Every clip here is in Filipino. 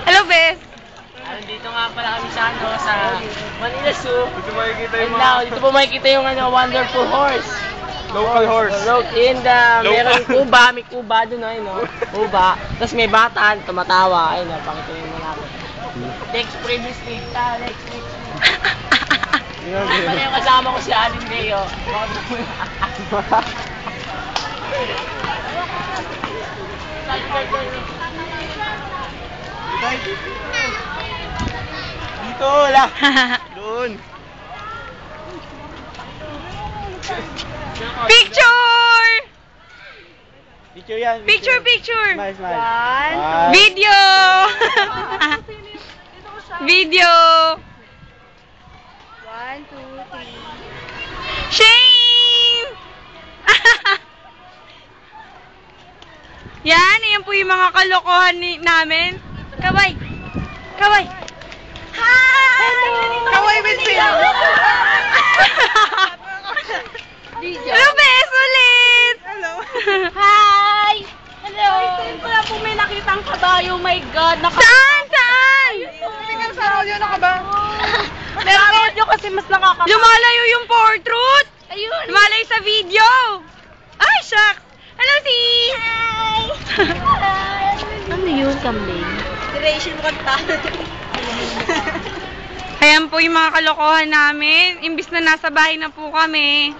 Hello, Bes. Dito nga pala kami sa Manila Zoo. Dito makikita yung Dito po makikita yung wonderful horse. local horse. Meron kuba, may kuba doon, no? Kuba. Tapos may bata, tumatawa. Ayun, pakita yung malapit. Next previously. Next. Pala yung kasama ko si Alin Deo. Dito, wala. Doon. Picture! Picture yan. Picture! Smile. Video! Video! 1, 2, 3. Shame! Yan po yung mga kalokohan namin. Kaway! Hi! Kaway with Phil! Hello, Bes! Ulit! Hello. Hi! Hello. Wala po may nakitang kabayo. My God. Saan? Tingnan sa rodeo na ba? Pero rodeo kasi mas nakakatawa. Lumalayo yung portrait! Ayun. Lumalayo sa video! Ay, shucks! Hello, sis! Hi. Ano yun, kambing? Duration kanta. Ayan po yung mga kalokohan namin. Imbis na nasa bahay na po kami.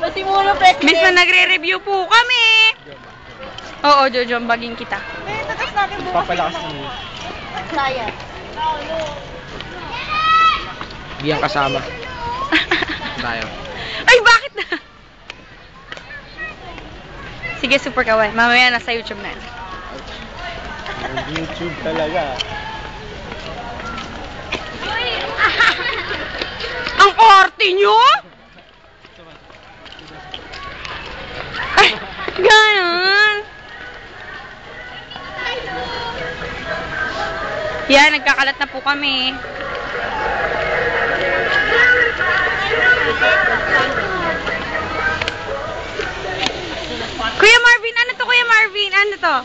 Pati muna president. Imbis na nagre-review po kami. Oo, Jojo, baging kita. Tatas natin bukas. Papalakas mo. Saya. Di ang kasama. Tayo. Ay, bakit na? Sige, super kawaii. Mamaya nasa YouTube na. YouTube talaga. Ang korte nyo? Ay, ganun. Yan, nagkakalat na po kami. Kuya Marvin, ano to, Kuya Marvin? Ano to?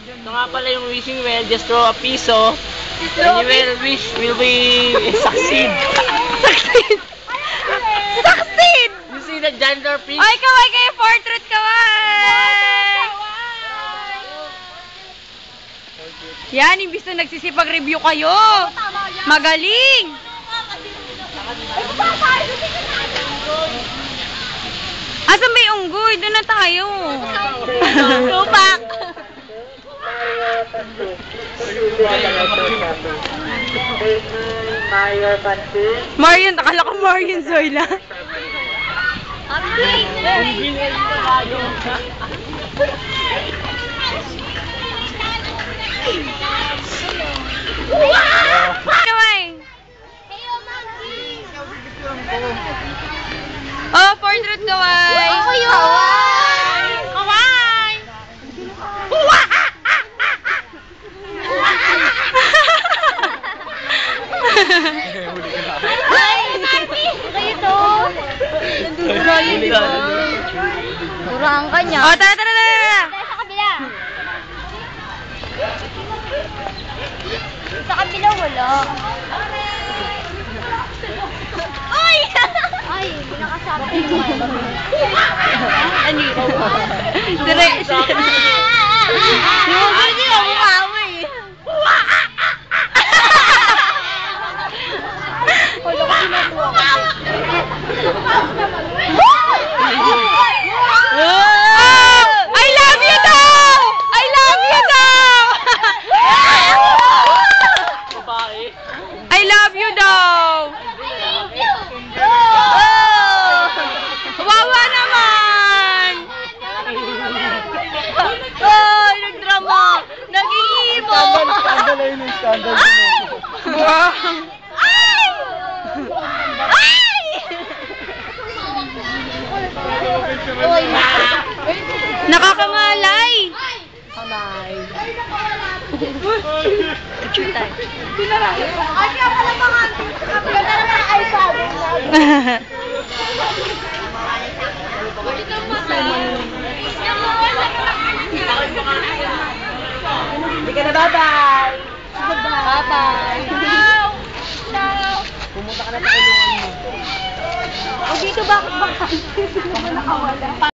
Ito nga pala yung wishing well, just throw a piso. And you will wish will be succeed. Succeed! You see the gender piece? Ay, kaway kayo, portrait kaway! Yan, imbis na nagsisipag-review kayo. Magaling! Asan ba yung unggoy? Doon na tayo. Tupak! Marian, akala ko Marian Zoila. Kaway! Oh, portrait kaway! Kaway! Kaway! Durang ka niya. Oh, tara! Sa kabila. Sa kabila wala. Ay! Ay, nakasama yung ano yun? Dire. Yung hindi ako mukha eh. Wala ko sinatuwa ko. I love you daw! I love you daw! Babae. I love you daw! Wawa naman! Ay, nagdrama! Nag-iimo! Scandal na yun yung scandal. Ay! Ay! Oy, Nakakangalay! Kamay. Picture time. Ay, kaya pala mga iPad. Ito mo bye-bye! Bye-bye. Pumunta ka na sa kulungan mo. O dito bakit ba? Dito ba nakawala?